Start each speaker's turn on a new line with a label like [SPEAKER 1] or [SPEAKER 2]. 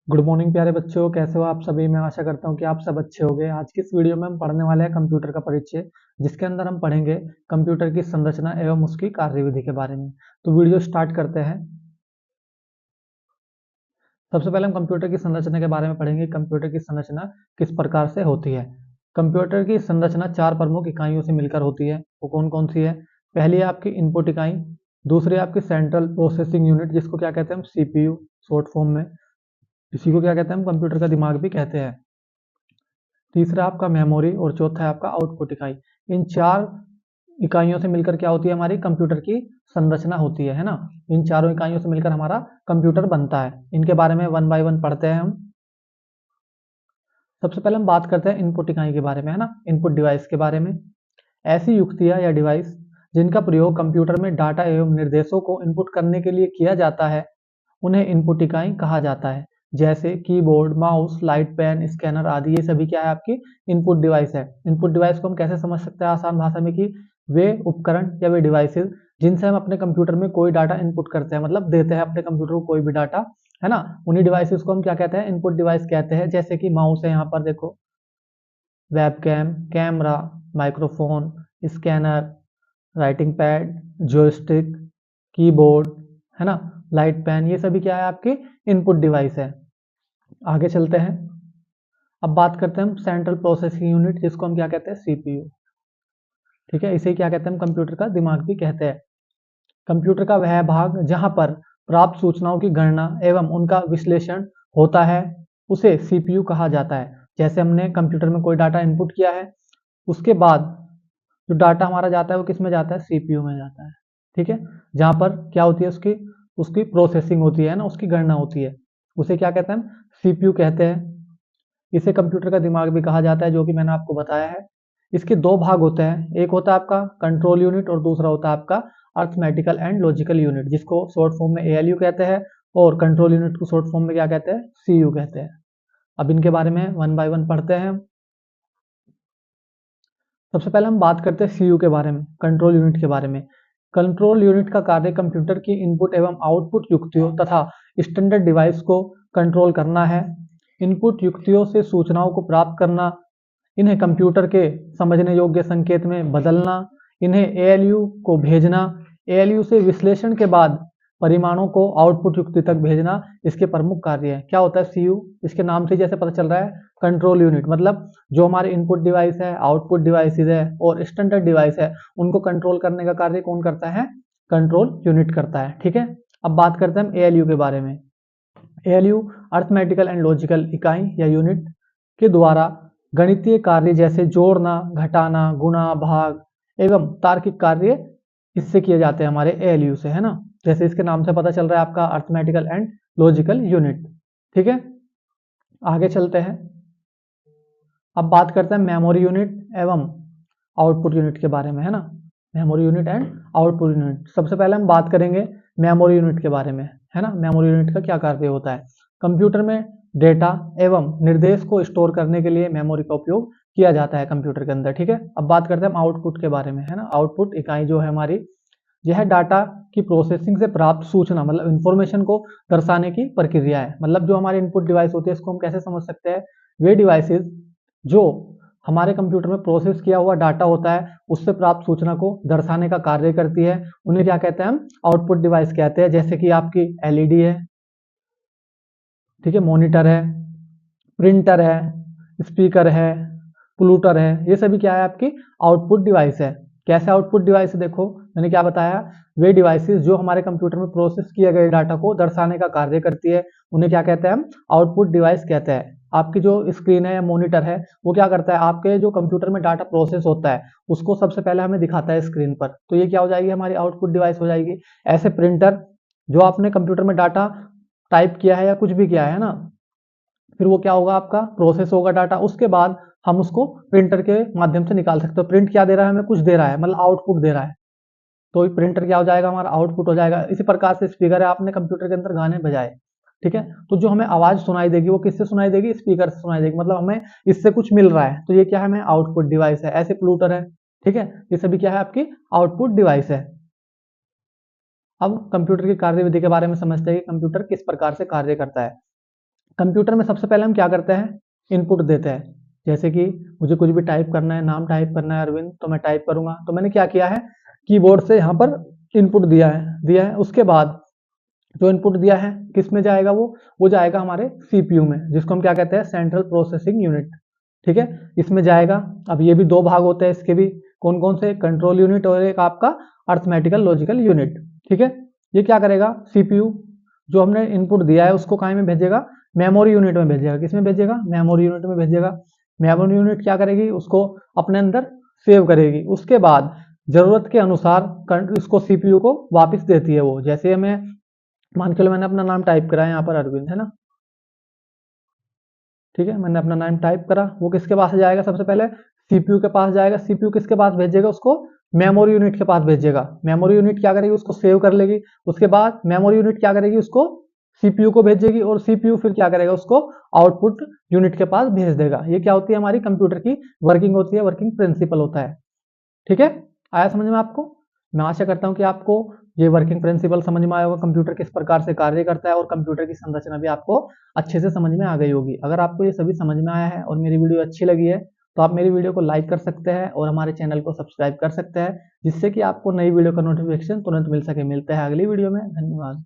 [SPEAKER 1] Good morning प्यारे बच्चों, कैसे हो आप सभी। मैं आशा करता हूँ कि आप सब अच्छे होंगे। आज की इस वीडियो में हम पढ़ने वाले हैं कंप्यूटर का परिचय, जिसके अंदर हम पढ़ेंगे कंप्यूटर की संरचना एवं उसकी कार्यविधि के बारे में। तो वीडियो स्टार्ट करते हैं। सबसे पहले हम कंप्यूटर की संरचना के बारे में पढ़ेंगे। कंप्यूटर की संरचना किस प्रकार से होती है। कंप्यूटर की संरचना चार प्रमुख इकाइयों से मिलकर होती है। वो कौन कौन सी है? पहली है आपकी इनपुट इकाई, दूसरी है आपकी सेंट्रल प्रोसेसिंग यूनिट, जिसको क्या कहते हैं हम सीपीयू शॉर्ट फॉर्म में। इसी को क्या कहते हैं हम कंप्यूटर का दिमाग भी कहते हैं। तीसरा आपका मेमोरी और चौथा है आपका आउटपुट इकाई। इन चार इकाइयों से मिलकर क्या होती है हमारी कंप्यूटर की संरचना होती है ना। इन चारों इकाइयों से मिलकर हमारा कंप्यूटर बनता है। इनके बारे में वन बाय वन पढ़ते हैं हम। सबसे पहले हम बात करते हैं इनपुट इकाई के बारे में, है ना, इनपुट डिवाइस के बारे में। ऐसी युक्तियां या डिवाइस जिनका प्रयोग कंप्यूटर में डाटा एवं निर्देशों को इनपुट करने के लिए किया जाता है, उन्हें इनपुट इकाई कहा जाता है। जैसे keyboard, mouse, light pen, scanner आदि, ये सभी क्या है आपकी इनपुट डिवाइस है। इनपुट डिवाइस को हम कैसे समझ सकते हैं आसान भाषा में, कि वे उपकरण या वे डिवाइसेस जिनसे हम अपने कंप्यूटर में कोई डाटा इनपुट करते हैं, मतलब देते हैं अपने कंप्यूटर को कोई भी डाटा, है ना। उन्हीं डिवाइसेस को हम क्या कहते हैं, इनपुट डिवाइस कहते हैं। जैसे कि माउस है, यहाँ पर देखो, webcam, camera, microphone, scanner, writing pad, joystick, keyboard, है ना, लाइट पेन, ये सभी क्या है आपके इनपुट डिवाइस है। आगे चलते हैं। अब बात करते हैं हम सेंट्रल प्रोसेसिंग यूनिट, जिसको हम क्या कहते हैं सीपीयू। ठीक है, इसे क्या कहते हैं हम कंप्यूटर का दिमाग भी कहते हैं। कंप्यूटर का वह भाग जहां पर प्राप्त सूचनाओं की गणना एवं उनका विश्लेषण होता है, उसे सीपीयू कहा जाता है। जैसे हमने कंप्यूटर में कोई डाटा इनपुट किया है, उसके बाद जो डाटा हमारा जाता है वो किस में जाता है, सीपीयू में जाता है। ठीक है, जहां पर क्या होती है, उसकी उसकी प्रोसेसिंग होती है ना, उसकी गणना होती है, उसे क्या कहते हैं हम सीपीयू कहते हैं। इसे कंप्यूटर का दिमाग भी कहा जाता है, जो कि मैंने आपको बताया है। इसके दो भाग होते हैं, एक होता है आपका कंट्रोल यूनिट और दूसरा होता है आपका अर्थमेटिकल एंड लॉजिकल यूनिट, जिसको शॉर्ट फॉर्म में एएलयू कहते हैं, और कंट्रोल यूनिट को शॉर्ट फॉर्म में क्या कहते हैं, सीयू कहते हैं। अब इनके बारे में वन बाय वन पढ़ते हैं। सबसे पहले हम बात करते हैं सीयू के बारे में, कंट्रोल यूनिट के बारे में। कंट्रोल यूनिट का कार्य कंप्यूटर की इनपुट एवं आउटपुट युक्तियों तथा स्टैंडर्ड डिवाइस को कंट्रोल करना है। इनपुट युक्तियों से सूचनाओं को प्राप्त करना, इन्हें कंप्यूटर के समझने योग्य संकेत में बदलना, इन्हें एएलयू को भेजना, एएलयू से विश्लेषण के बाद परिमाणों को आउटपुट युक्ति तक भेजना इसके प्रमुख कार्य है। क्या होता है सीयू? इसके नाम से जैसे पता चल रहा है, कंट्रोल यूनिट मतलब जो हमारे इनपुट डिवाइस है, आउटपुट डिवाइसेज है और स्टैंडर्ड डिवाइस है, उनको कंट्रोल करने का कार्य कौन करता है, कंट्रोल यूनिट करता है। ठीक है, अब बात करते हैं हम एएलयू के बारे में। एएलयू अर्थमेटिकल एंड लॉजिकल इकाई या यूनिट के द्वारा गणितीय कार्य जैसे जोड़ना, घटाना, गुणा, भाग एवं तार्किक कार्य इससे किए जाते हैं हमारे एएलयू से, है ना। जैसे इसके नाम से पता चल रहा है आपका अर्थमेटिकल एंड लॉजिकल यूनिट। ठीक है, आगे चलते हैं। अब बात करते हैं मेमोरी यूनिट एवं आउटपुट यूनिट के बारे में, है ना। Memory unit and output unit. सबसे पहले हम बात करेंगे मेमोरी यूनिट के बारे में, है ना। मेमोरी यूनिट का क्या कार्य होता है? कंप्यूटर में डेटा एवं निर्देश को स्टोर करने के लिए मेमोरी का उपयोग किया जाता है कंप्यूटर के अंदर। ठीक है, अब बात करते हैं हम आउटपुट के बारे में, है ना। आउटपुट इकाई जो है हमारी, यह डाटा की प्रोसेसिंग से प्राप्त सूचना मतलब इंफॉर्मेशन को दर्शाने की प्रक्रिया है। मतलब जो हमारे इनपुट डिवाइस होती है, इसको हम कैसे समझ सकते हैं, वे डिवाइसेस जो हमारे कंप्यूटर में प्रोसेस किया हुआ डाटा होता है, उससे प्राप्त सूचना को दर्शाने का कार्य करती है, उन्हें क्या कहते हैं हम आउटपुट डिवाइस कहते हैं। जैसे कि आपकी एलईडी है, ठीक है, मॉनिटर है, प्रिंटर है, स्पीकर है, प्लूटर है, ये सभी क्या है आपकी आउटपुट डिवाइस है। कैसे आउटपुट डिवाइस है? देखो मैंने क्या बताया, वे डिवाइसेस जो हमारे कंप्यूटर में प्रोसेस किए गए डाटा को दर्शाने का कार्य करती है, उन्हें क्या कहते हैं हम आउटपुट डिवाइस कहते हैं। आपकी जो स्क्रीन है या मॉनिटर है, वो क्या करता है, आपके जो कंप्यूटर में डाटा प्रोसेस होता है उसको सबसे पहले हमें दिखाता है स्क्रीन पर, तो ये क्या हो जाएगी, हमारी आउटपुट डिवाइस हो जाएगी। ऐसे प्रिंटर, जो आपने कंप्यूटर में डाटा टाइप किया है या कुछ भी किया है ना, फिर वो क्या होगा, आपका प्रोसेस होगा डाटा, उसके बाद हम उसको प्रिंटर के माध्यम से निकाल सकते हो। प्रिंट क्या दे रहा है हमें, कुछ दे रहा है, मतलब आउटपुट दे रहा है, तो प्रिंटर क्या हो जाएगा, हमारा आउटपुट हो जाएगा। इसी प्रकार से स्पीकर है, आपने कंप्यूटर के अंदर गाने बजाए, ठीक है, तो जो हमें आवाज सुनाई देगी वो किससे सुनाई देगी, स्पीकर से सुनाई देगी, मतलब हमें इससे कुछ मिल रहा है, तो ये क्या है, हमें आउटपुट डिवाइस है। ऐसे प्लूटर है, ठीक है, ये सभी क्या है आपकी आउटपुट डिवाइस है। अब कंप्यूटर की कार्यविधि के बारे में समझते हैं कि कंप्यूटर किस प्रकार से कार्य करता है। कंप्यूटर में सबसे पहले हम क्या करते हैं, इनपुट देते हैं। जैसे कि मुझे कुछ भी टाइप करना है, नाम टाइप करना है अरविंद, तो मैं टाइप करूंगा। तो मैंने क्या किया है, कीबोर्ड से यहाँ पर इनपुट दिया है। उसके बाद जो इनपुट दिया है किस में जाएगा, वो जाएगा हमारे सीपीयू में, जिसको हम क्या कहते हैं, सेंट्रल प्रोसेसिंग यूनिट। ठीक है, इसमें जाएगा। अब ये भी दो भाग होते हैं इसके भी, कौन कौन से, कंट्रोल यूनिट और एक आपका अर्थमेटिकल लॉजिकल यूनिट। ठीक है, ये क्या करेगा, सीपीयू जो हमने इनपुट दिया है उसको कहाँ में भेजेगा, मेमोरी यूनिट में भेजेगा। किस में भेजेगा, मेमोरी यूनिट में भेजेगा। मेमोरी यूनिट क्या करेगी, उसको अपने अंदर सेव करेगी। उसके बाद जरूरत के अनुसार इसको सीपीयू को वापस देती है वो। जैसे मैं मान के लो मैंने अपना नाम टाइप करा है यहाँ पर अरविंद, है ना। ठीक है, मैंने अपना नाम टाइप करा, वो किसके पास जाएगा, सबसे पहले सीपीयू के पास जाएगा। सीपीयू किसके पास भेजेगा, उसको मेमोरी यूनिट के पास भेजेगा। मेमोरी यूनिट क्या करेगी, उसको सेव कर लेगी। उसके बाद मेमोरी यूनिट क्या करेगी, उसको सीपीयू को भेजेगी, और सीपीयू फिर क्या करेगा, उसको आउटपुट यूनिट के पास भेज देगा। ये क्या होती है, हमारी कंप्यूटर की वर्किंग होती है, वर्किंग प्रिंसिपल होता है। ठीक है, आया समझ में आपको। मैं आशा करता हूँ कि आपको ये वर्किंग प्रिंसिपल समझ में आया होगा, कंप्यूटर किस प्रकार से कार्य करता है, और कंप्यूटर की संरचना भी आपको अच्छे से समझ में आ गई होगी। अगर आपको ये सभी समझ में आया है और मेरी वीडियो अच्छी लगी है, तो आप मेरी वीडियो को लाइक कर सकते हैं और हमारे चैनल को सब्सक्राइब कर सकते हैं, जिससे कि आपको नई वीडियो का नोटिफिकेशन तुरंत मिल सके। मिलते हैं अगली वीडियो में, धन्यवाद।